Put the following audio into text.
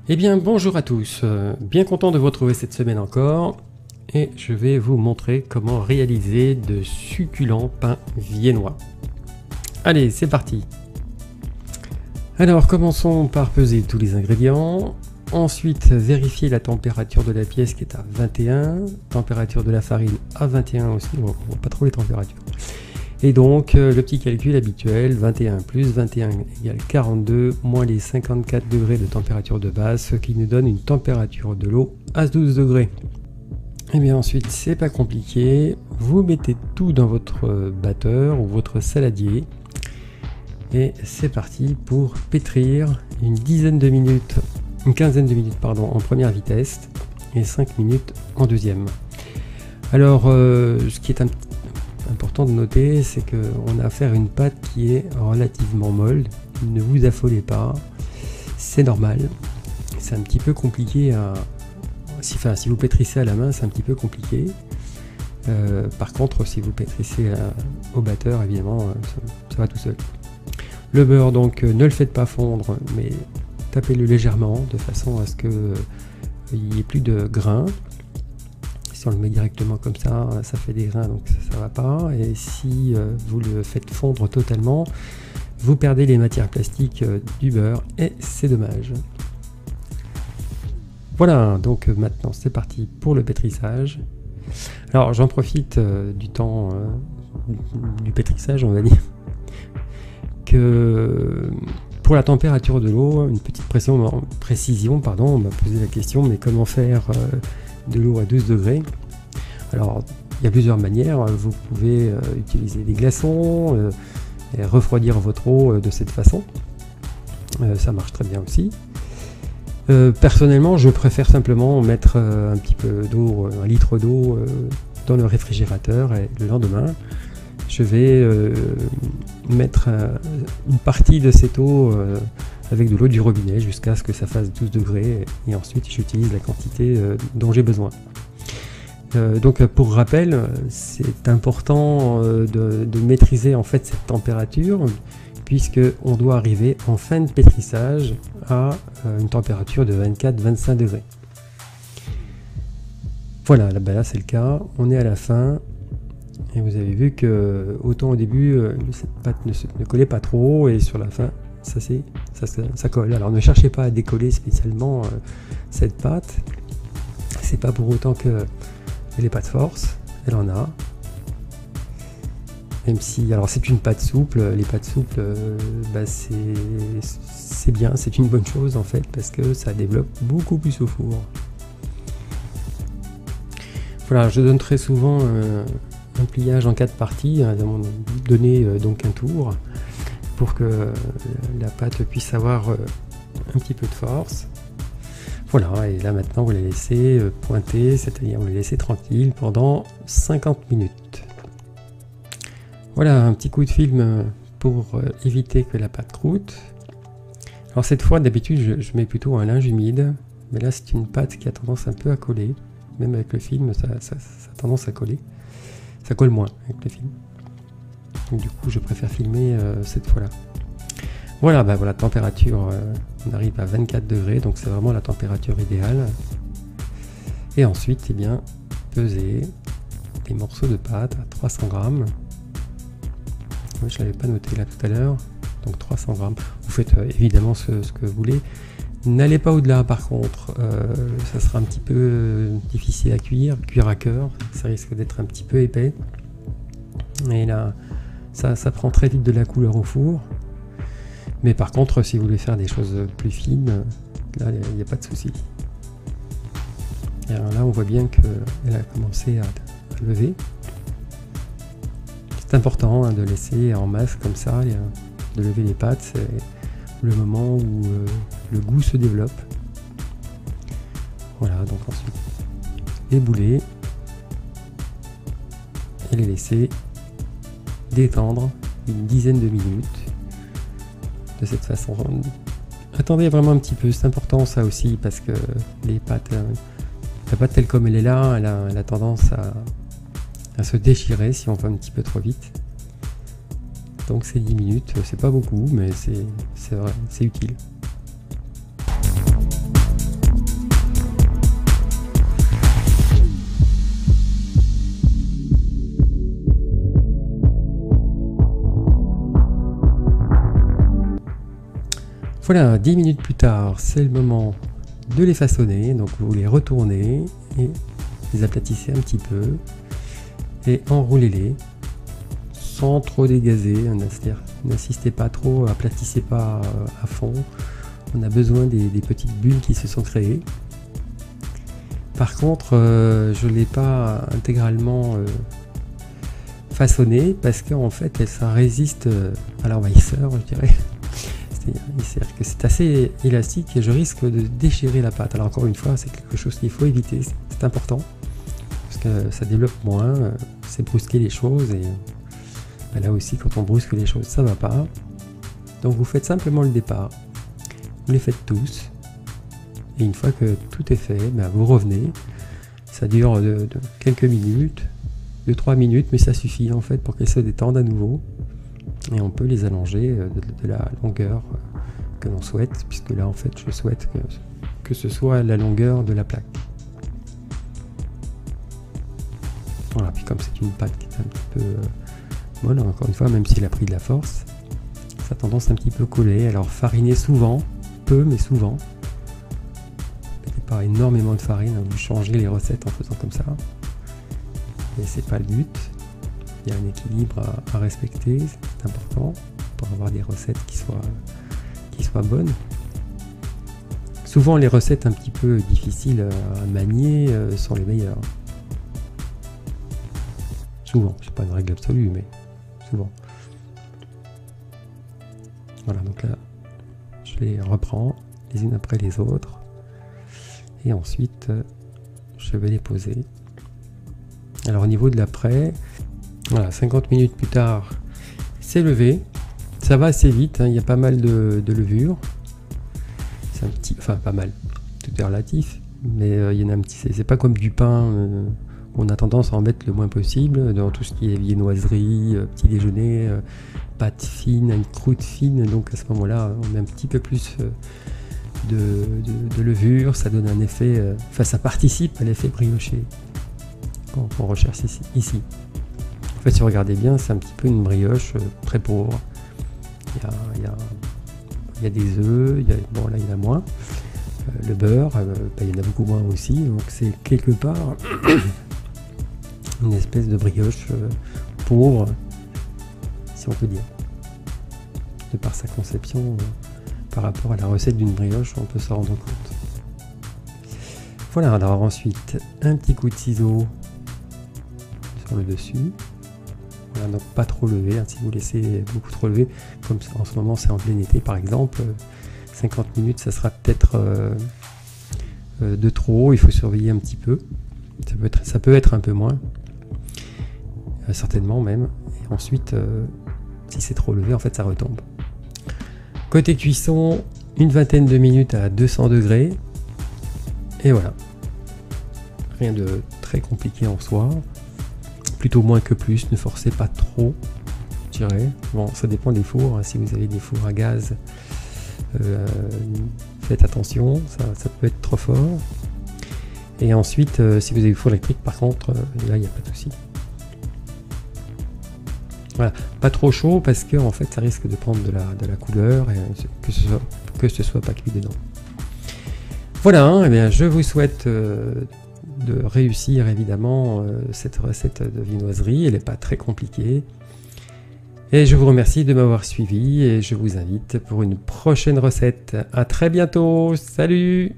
Eh bien bonjour à tous, bien content de vous retrouver cette semaine encore et je vais vous montrer comment réaliser de succulents pains viennois. Allez, c'est parti. Alors commençons par peser tous les ingrédients, ensuite vérifier la température de la pièce qui est à 21, température de la farine à 21 aussi, on ne voit pas trop les températures. Et donc le petit calcul habituel, 21 plus 21 égale 42, moins les 54 degrés de température de base, ce qui nous donne une température de l'eau à 12 degrés. Et bien ensuite, c'est pas compliqué, vous mettez tout dans votre batteur ou votre saladier, et c'est parti pour pétrir une quinzaine de minutes en première vitesse, et 5 minutes en deuxième. Alors, ce qui est important de noter, c'est qu'on a affaire à une pâte qui est relativement molle. Ne vous affolez pas, c'est normal. C'est un petit peu compliqué à... si vous pétrissez à la main, c'est un petit peu compliqué. Par contre, si vous pétrissez au batteur, évidemment, ça va tout seul. Le beurre, donc, ne le faites pas fondre, mais tapez-le légèrement, de façon à ce qu'il n'y ait plus de grains. Si on le met directement comme ça, ça fait des grains, donc ça va pas. Et si vous le faites fondre totalement, vous perdez les matières plastiques du beurre et c'est dommage. Voilà, donc maintenant c'est parti pour le pétrissage. Alors j'en profite du temps du pétrissage, on va dire, que pour la température de l'eau, une petite précision, on m'a posé la question, mais comment faire de l'eau à 12 degrés. Alors il y a plusieurs manières, vous pouvez utiliser des glaçons et refroidir votre eau de cette façon, ça marche très bien aussi. Personnellement, je préfère simplement mettre un petit peu d'eau, 1 litre d'eau dans le réfrigérateur, et le lendemain je vais mettre une partie de cette eau avec de l'eau du robinet jusqu'à ce que ça fasse 12 degrés, et ensuite j'utilise la quantité dont j'ai besoin. Donc pour rappel, c'est important de maîtriser en fait cette température, puisque on doit arriver en fin de pétrissage à une température de 24-25 degrés. Voilà, là c'est le cas, on est à la fin. Et vous avez vu que autant au début cette pâte ne collait pas trop, et sur la fin ça colle. Alors ne cherchez pas à décoller spécialement cette pâte, c'est pas pour autant qu'elle n'ait pas de force, elle en a. Même si, alors c'est une pâte souple, les pâtes souples c'est bien, c'est une bonne chose en fait, parce que ça développe beaucoup plus au four. Voilà, je donne très souvent un pliage en 4 parties, donner donc un tour pour que la pâte puisse avoir un petit peu de force. Voilà, et là maintenant vous les laissez pointer, c'est-à-dire vous les laissez tranquilles pendant 50 minutes. Voilà, un petit coup de film pour éviter que la pâte croûte. Alors cette fois, d'habitude je mets plutôt un linge humide, mais là c'est une pâte qui a tendance un peu à coller, même avec le film ça a tendance à coller. Ça colle moins avec le film. Donc, du coup, je préfère filmer cette fois-là. Voilà, voilà, température, on arrive à 24 degrés, donc c'est vraiment la température idéale. Et ensuite, eh bien, peser des morceaux de pâte à 300 grammes. Moi, je ne l'avais pas noté là tout à l'heure. Donc 300 grammes. Vous faites évidemment ce que vous voulez. N'allez pas au-delà par contre, ça sera un petit peu difficile à cuire à cœur, ça risque d'être un petit peu épais. Et là, ça prend très vite de la couleur au four. Mais par contre, si vous voulez faire des choses plus fines, là, il n'y a pas de souci. Et alors là, on voit bien qu'elle a commencé à lever. C'est important de laisser en masse comme ça, de lever les pâtes. C'est le moment où le goût se développe. Voilà, donc ensuite les bouler et les laisser détendre une dizaine de minutes de cette façon. Attendez vraiment un petit peu, c'est important ça aussi, parce que les pâtes, la pâte telle comme elle est là, elle a tendance à se déchirer si on va un petit peu trop vite. Donc c'est 10 minutes, c'est pas beaucoup, mais c'est utile. Voilà, 10 minutes plus tard, c'est le moment de les façonner. Donc vous les retournez et les aplatissez un petit peu et enroulez-les sans trop dégazer. C'est-à-dire, n'insistez pas trop, aplatissez pas à fond. On a besoin des petites bulles qui se sont créées. Par contre, je ne l'ai pas intégralement façonné parce qu'en fait, ça résiste à l'envahisseur, je dirais. C'est-à-dire que c'est assez élastique et je risque de déchirer la pâte. Alors encore une fois, c'est quelque chose qu'il faut éviter, c'est important. Parce que ça développe moins, c'est brusquer les choses et là aussi quand on brusque les choses ça va pas. Donc vous faites simplement le départ, vous les faites tous et une fois que tout est fait, vous revenez. Ça dure de quelques minutes, 2-3 minutes, mais ça suffit en fait pour qu'elles se détendent à nouveau. Et on peut les allonger de la longueur que l'on souhaite, puisque là en fait je souhaite que ce soit la longueur de la plaque. Voilà, puis comme c'est une pâte qui est un petit peu molle, encore une fois, même s'il a pris de la force, ça a tendance un petit peu coller. Alors fariner souvent, peu mais souvent. Mettez pas énormément de farine, vous changez les recettes en faisant comme ça. Mais c'est pas le but. Il y a un équilibre à respecter, c'est important pour avoir des recettes qui soient bonnes. Souvent les recettes un petit peu difficiles à manier sont les meilleures. Souvent, c'est pas une règle absolue, mais souvent. Voilà, donc là, je les reprends les unes après les autres. Et ensuite, je vais les poser. Alors au niveau de l'après, voilà, 50 minutes plus tard, c'est levé. Ça va assez vite, hein, il y a pas mal de levure. C'est un petit, enfin pas mal, tout est relatif, mais il y en a un petit. C'est pas comme du pain. On a tendance à en mettre le moins possible dans tout ce qui est viennoiserie, petit déjeuner, pâte fine, une croûte fine. Donc à ce moment-là, on met un petit peu plus de levure. Ça donne un effet, enfin ça participe à l'effet brioché qu'on recherche ici. En fait, si vous regardez bien, c'est un petit peu une brioche très pauvre. Il y a des œufs, bon là il y en a moins. Le beurre, il y en a beaucoup moins aussi. Donc c'est quelque part une espèce de brioche pauvre, si on peut dire. De par sa conception, par rapport à la recette d'une brioche, on peut s'en rendre compte. Voilà, alors ensuite, un petit coup de ciseau sur le dessus. Voilà, donc pas trop levé, hein, si vous laissez beaucoup trop levé, comme en ce moment c'est en plein été par exemple, 50 minutes ça sera peut-être de trop, il faut surveiller un petit peu. Ça peut être un peu moins, certainement même. Et ensuite, si c'est trop levé, en fait, ça retombe. Côté cuisson, une vingtaine de minutes à 200 degrés. Et voilà. Rien de très compliqué en soi. Plutôt moins que plus, ne forcez pas trop, je dirais. Bon, ça dépend des fours. Hein. Si vous avez des fours à gaz, faites attention, ça peut être trop fort. Et ensuite, si vous avez des fours électriques, par contre, là, il n'y a pas de souci. Voilà, pas trop chaud parce que en fait, ça risque de prendre de la couleur et que ce soit pas cuit dedans. Voilà, hein, et bien, je vous souhaite de réussir évidemment cette recette de viennoiserie. Elle n'est pas très compliquée. Et je vous remercie de m'avoir suivi et je vous invite pour une prochaine recette. À très bientôt. Salut!